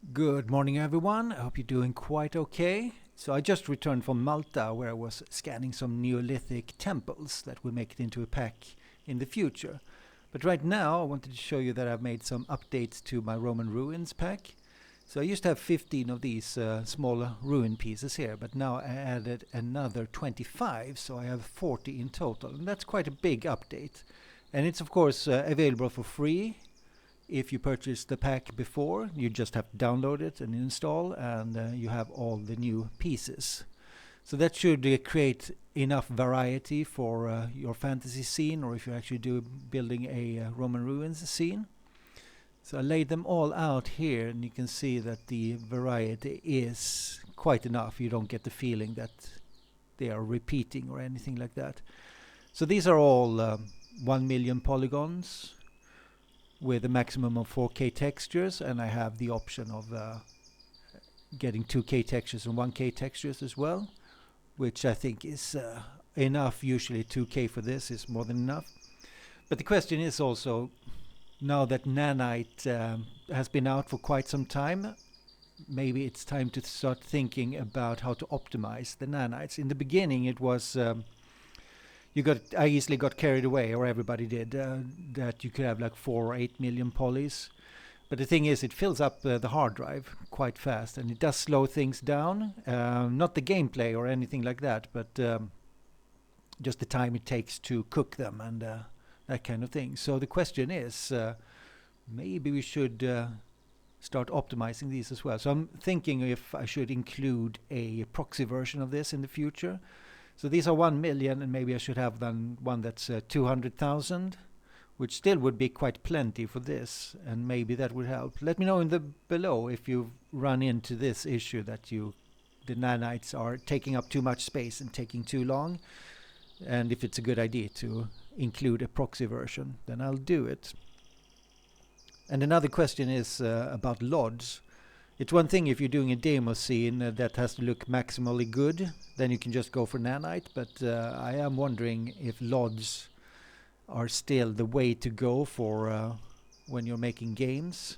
Good morning, everyone. I hope you're doing quite okay. So I just returned from Malta, where I was scanning some Neolithic temples that will make it into a pack in the future. But right now, I wanted to show you that I've made some updates to my Roman ruins pack. So I used to have 15 of these smaller ruin pieces here, but now I added another 25, so I have 40 in total. And that's quite a big update. And it's of course available for free if you purchase the pack before. You just have to download it and install, and you have all the new pieces. So that should create enough variety for your fantasy scene, or if you're actually building a Roman ruins scene. So I laid them all out here, and you can see that the variety is quite enough. You don't get the feeling that they are repeating or anything like that. So these are all 1 million polygons with a maximum of 4K textures, and I have the option of getting 2K textures and 1K textures as well, which I think is enough. Usually 2K for this is more than enough. But the question is also, now that Nanite has been out for quite some time, maybe it's time to start thinking about how to optimize the nanites. In the beginning it was I easily got carried away, or everybody did, that you could have like 4 or 8 million polys. But the thing is, it fills up the hard drive quite fast, and it does slow things down. Not the gameplay or anything like that, but just the time it takes to cook them and that kind of thing. So the question is, maybe we should start optimizing these as well. So I'm thinking if I should include a proxy version of this in the future. So these are 1 million, and maybe I should have then one that's 200,000, which still would be quite plenty for this, and maybe that would help. Let me know below if you've run into this issue, that the nanites are taking up too much space and taking too long, and if it's a good idea to include a proxy version, then I'll do it. And another question is about LODs. It's one thing if you're doing a demo scene that has to look maximally good, then you can just go for nanite, but I am wondering if LODs are still the way to go for when you're making games,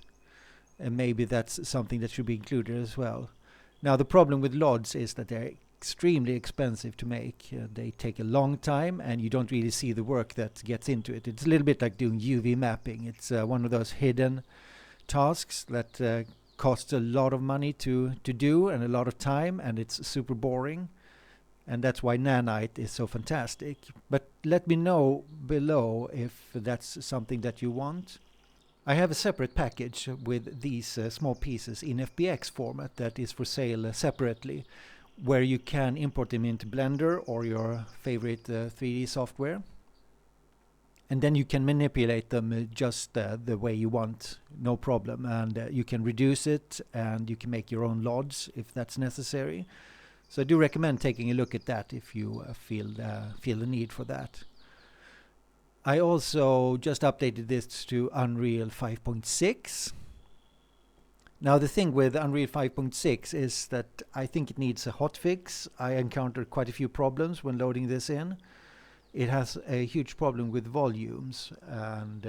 and maybe that's something that should be included as well. Now the problem with LODs is that they're extremely expensive to make. They take a long time, and you don't really see the work that gets into it. It's a little bit like doing UV mapping. It's one of those hidden tasks that costs a lot of money to do, and a lot of time, and it's super boring, and that's why nanite is so fantastic. But let me know below if that's something that you want. I have a separate package with these small pieces in FBX format that is for sale separately, where you can import them into Blender or your favorite 3D software. And then you can manipulate them just the way you want, no problem. And you can reduce it, and you can make your own LODs if that's necessary. So I do recommend taking a look at that if you feel the need for that. I also just updated this to Unreal 5.6. Now the thing with Unreal 5.6 is that I think it needs a hotfix. I encountered quite a few problems when loading this in. It has a huge problem with volumes, and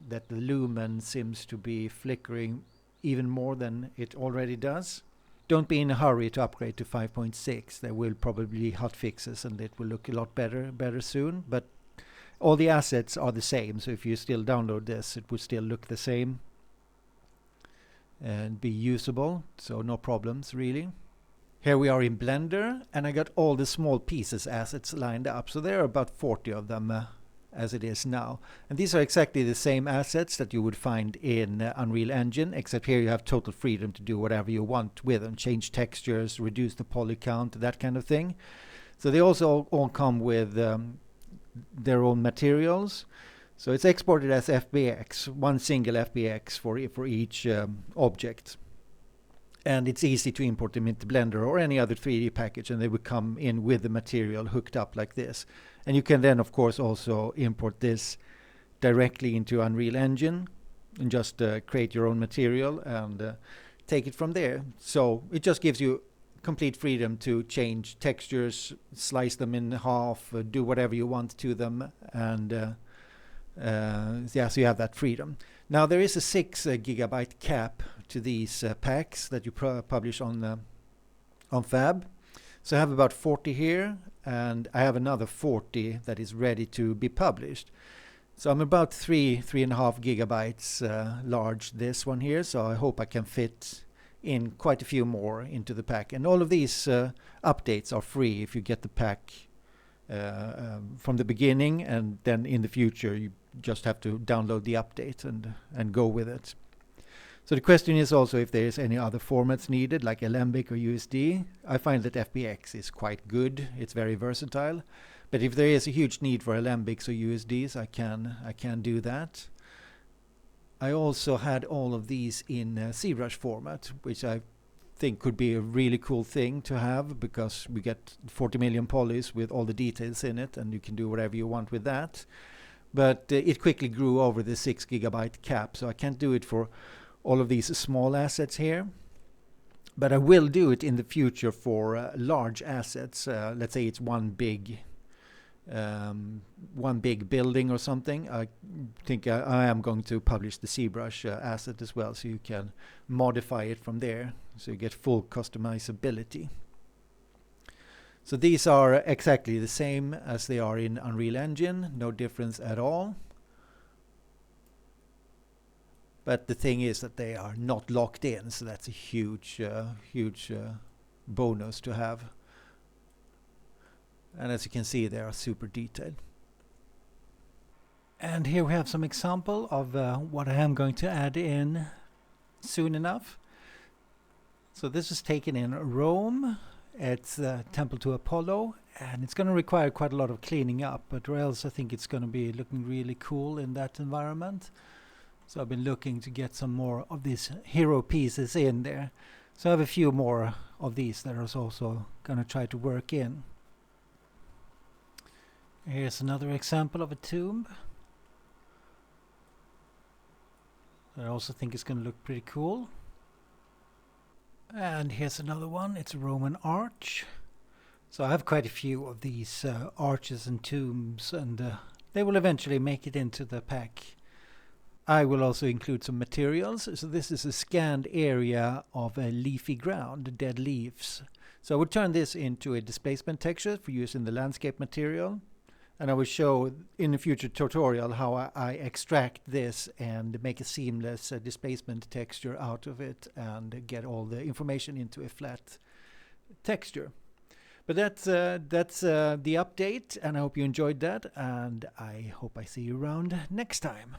that the lumen seems to be flickering even more than it already does. Don't be in a hurry to upgrade to 5.6. There will probably be hotfixes, and it will look a lot better soon. But all the assets are the same, so if you still download this, it will still look the same and be usable. So no problems really. Here we are in Blender, and I got all the small pieces assets lined up. So there are about 40 of them as it is now. And these are exactly the same assets that you would find in Unreal Engine, except here you have total freedom to do whatever you want with them. Change textures, reduce the poly count, that kind of thing. So they also all come with their own materials. So it's exported as FBX, one single FBX for each object. And it's easy to import them into Blender or any other 3D package, and they will come in with the material hooked up like this. And you can then of course also import this directly into Unreal Engine and just create your own material and take it from there. So it just gives you complete freedom to change textures, slice them in half, do whatever you want to them, and yeah, so you have that freedom. Now there is a 6 gigabyte cap to these packs that you publish on Fab. So I have about 40 here, and I have another 40 that is ready to be published. So I'm about 3.5 gigabytes large, this one here, so I hope I can fit in quite a few more into the pack. And all of these updates are free if you get the pack from the beginning, and then in the future you just have to download the update and go with it. So the question is also if there is any other formats needed, like Alembic or USD. I find that FBX is quite good. It's very versatile. But if there is a huge need for Alembics or USDs, I can do that. I also had all of these in ZBrush format, which I think could be a really cool thing to have, because we get 40 million polys with all the details in it, and you can do whatever you want with that. But it quickly grew over the 6 gigabyte cap, so I can't do it for all of these small assets here. But I will do it in the future for large assets. Let's say it's one big building or something. I think I am going to publish the ZBrush asset as well, so you can modify it from there, so you get full customizability. So these are exactly the same as they are in Unreal Engine, no difference at all. But the thing is that they are not locked in, so that's a huge bonus to have. And as you can see, they are super detailed. And here we have some example of what I am going to add in soon enough. So this is taken in Rome. It's the Temple to Apollo, and it's going to require quite a lot of cleaning up, but or else I think it's going to be looking really cool in that environment. So I've been looking to get some more of these hero pieces in there. So I have a few more of these that I was also going to try to work in. Here's another example of a tomb. I also think it's going to look pretty cool. And here's another one. It's a Roman arch. So I have quite a few of these arches and tombs, and they will eventually make it into the pack. I will also include some materials. So this is a scanned area of a leafy ground, dead leaves. So I will turn this into a displacement texture for use in the landscape material. And I will show in a future tutorial how I extract this and make a seamless displacement texture out of it and get all the information into a flat texture. But that's the update, and I hope you enjoyed that, and I hope I see you around next time.